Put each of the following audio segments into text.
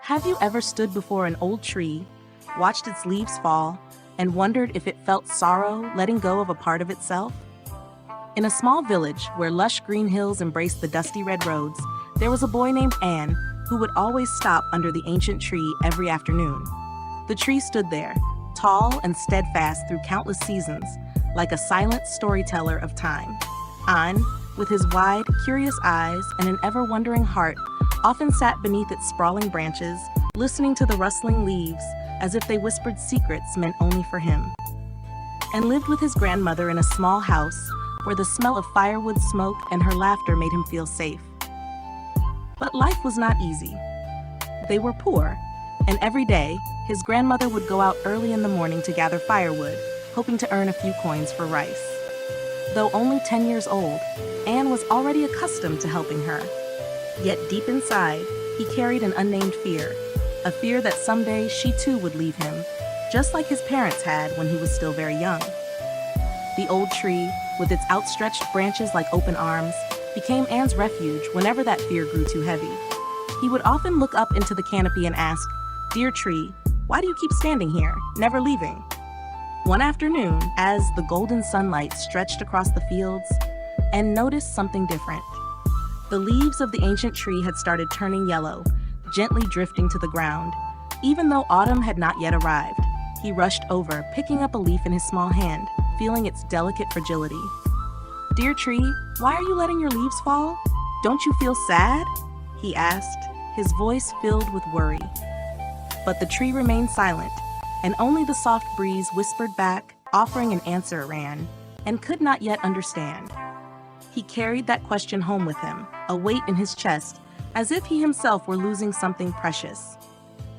Have you ever stood before an old tree, watched its leaves fall, and wondered if it felt sorrow letting go of a part of itself? In a small village where lush green hills embraced the dusty red roads, there was a boy named Anne who would always stop under the ancient tree every afternoon. The tree stood there, tall and steadfast through countless seasons, like a silent storyteller of time. Anne, with his wide, curious eyes and an ever-wondering heart, often sat beneath its sprawling branches, listening to the rustling leaves as if they whispered secrets meant only for him. And lived with his grandmother in a small house where the smell of firewood smoke and her laughter made him feel safe. But life was not easy. They were poor, and every day, his grandmother would go out early in the morning to gather firewood, hoping to earn a few coins for rice. Though only 10 years old, Anne was already accustomed to helping her. Yet deep inside, he carried an unnamed fear, a fear that someday she too would leave him, just like his parents had when he was still very young. The old tree, with its outstretched branches like open arms, became Anne's refuge whenever that fear grew too heavy. He would often look up into the canopy and ask, "Dear tree, why do you keep standing here, never leaving?" One afternoon, as the golden sunlight stretched across the fields, Anne noticed something different. The leaves of the ancient tree had started turning yellow, gently drifting to the ground. Even though autumn had not yet arrived, he rushed over, picking up a leaf in his small hand, feeling its delicate fragility. "Dear tree, why are you letting your leaves fall? Don't you feel sad?" he asked, his voice filled with worry. But the tree remained silent, and only the soft breeze whispered back, offering an answer Anne, and could not yet understand. He carried that question home with him, a weight in his chest, as if he himself were losing something precious.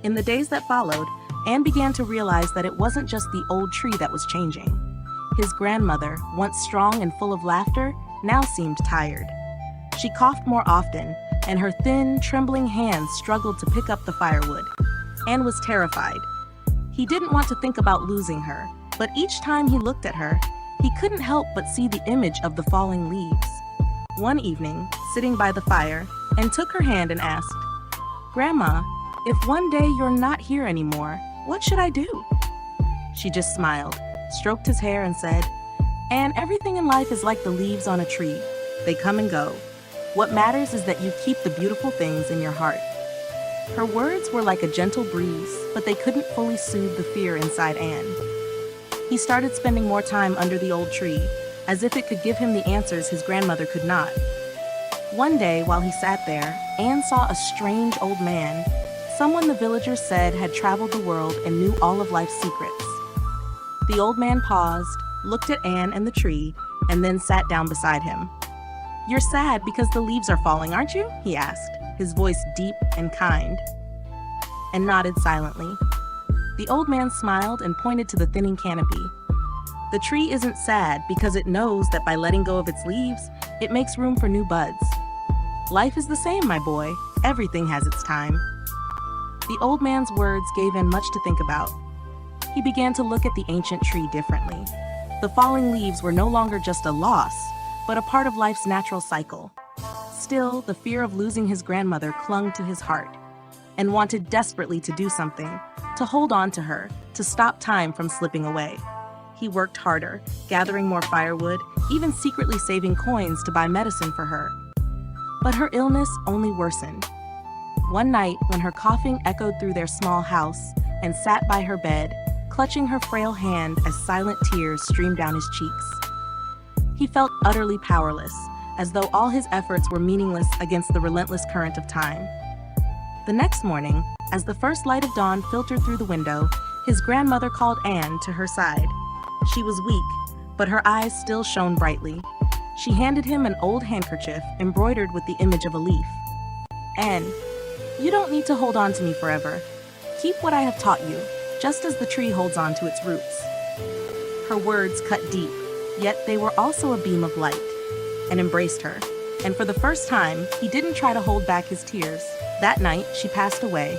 In the days that followed, Anne began to realize that it wasn't just the old tree that was changing. His grandmother, once strong and full of laughter, now seemed tired. She coughed more often, and her thin, trembling hands struggled to pick up the firewood. Anne was terrified. He didn't want to think about losing her, but each time he looked at her, he couldn't help but see the image of the falling leaves. One evening, sitting by the fire, Anne took her hand and asked, "Grandma, if one day you're not here anymore, what should I do?" She just smiled, stroked his hair and said, "Anne, everything in life is like the leaves on a tree. They come and go. What matters is that you keep the beautiful things in your heart." Her words were like a gentle breeze, but they couldn't fully soothe the fear inside Anne. He started spending more time under the old tree, as if it could give him the answers his grandmother could not. One day, while he sat there, Anne saw a strange old man, someone the villagers said had traveled the world and knew all of life's secrets. The old man paused, looked at Anne and the tree, and then sat down beside him. "You're sad because the leaves are falling, aren't you?" he asked, his voice deep and kind, and nodded silently. The old man smiled and pointed to the thinning canopy. "The tree isn't sad because it knows that by letting go of its leaves, it makes room for new buds. Life is the same, my boy. Everything has its time." The old man's words gave Anne much to think about. He began to look at the ancient tree differently. The falling leaves were no longer just a loss, but a part of life's natural cycle. Still, the fear of losing his grandmother clung to his heart, and wanted desperately to do something, to hold on to her, to stop time from slipping away. He worked harder, gathering more firewood, even secretly saving coins to buy medicine for her. But her illness only worsened. One night, when her coughing echoed through their small house, and sat by her bed, clutching her frail hand as silent tears streamed down his cheeks. He felt utterly powerless, as though all his efforts were meaningless against the relentless current of time. The next morning, as the first light of dawn filtered through the window, his grandmother called Anne to her side. She was weak, but her eyes still shone brightly. She handed him an old handkerchief embroidered with the image of a leaf. "Anne, you don't need to hold on to me forever. Keep what I have taught you, just as the tree holds on to its roots." Her words cut deep, yet they were also a beam of light, and embraced her. And for the first time, he didn't try to hold back his tears. That night, she passed away,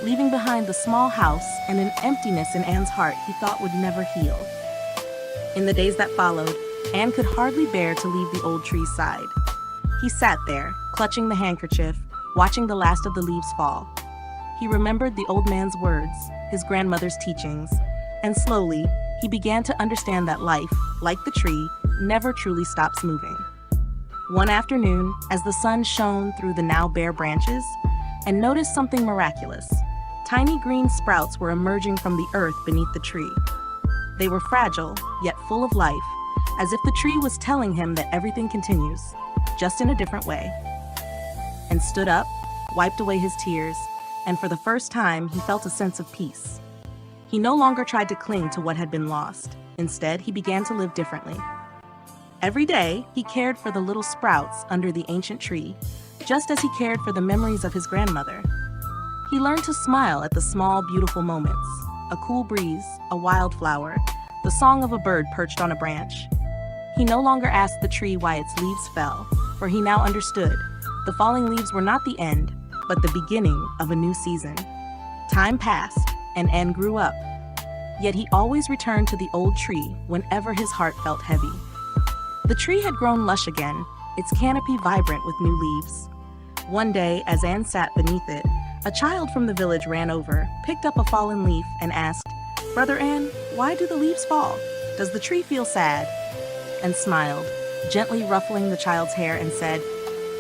leaving behind the small house and an emptiness in Anne's heart he thought would never heal. In the days that followed, Anne could hardly bear to leave the old tree's side. He sat there, clutching the handkerchief, watching the last of the leaves fall. he remembered the old man's words, his grandmother's teachings, and slowly, he began to understand that life, like the tree, never truly stops moving. One afternoon, as the sun shone through the now bare branches, and noticed something miraculous. Tiny green sprouts were emerging from the earth beneath the tree. They were fragile, yet full of life, as if the tree was telling him that everything continues, just in a different way. And stood up, wiped away his tears, and for the first time, he felt a sense of peace. He no longer tried to cling to what had been lost. Instead, he began to live differently. Every day, he cared for the little sprouts under the ancient tree, just as he cared for the memories of his grandmother. He learned to smile at the small, beautiful moments, a cool breeze, a wildflower, the song of a bird perched on a branch. He no longer asked the tree why its leaves fell, for he now understood. The falling leaves were not the end, but the beginning of a new season. Time passed, and N grew up. Yet he always returned to the old tree whenever his heart felt heavy. The tree had grown lush again, its canopy vibrant with new leaves. One day, as Anne sat beneath it, a child from the village ran over, picked up a fallen leaf, and asked, "Brother Anne, why do the leaves fall? Does the tree feel sad?" And smiled, gently ruffling the child's hair, and said,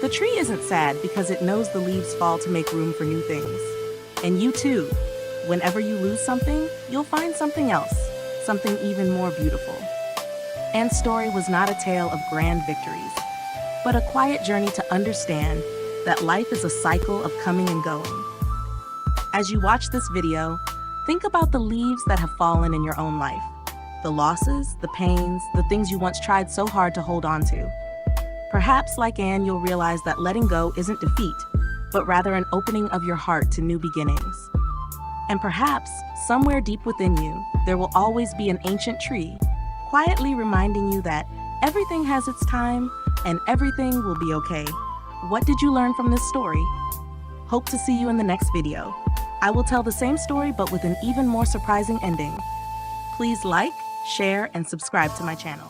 "The tree isn't sad because it knows the leaves fall to make room for new things. And you too. Whenever you lose something, you'll find something else, something even more beautiful." Anne's story was not a tale of grand victories, but a quiet journey to understand that life is a cycle of coming and going. As you watch this video, think about the leaves that have fallen in your own life. The losses, the pains, the things you once tried so hard to hold on to. Perhaps, like Anne, you'll realize that letting go isn't defeat, but rather an opening of your heart to new beginnings. And perhaps, somewhere deep within you, there will always be an ancient tree, quietly reminding you that everything has its time and everything will be okay. What did you learn from this story? Hope to see you in the next video. I will tell the same story but with an even more surprising ending. Please like, share, and subscribe to my channel.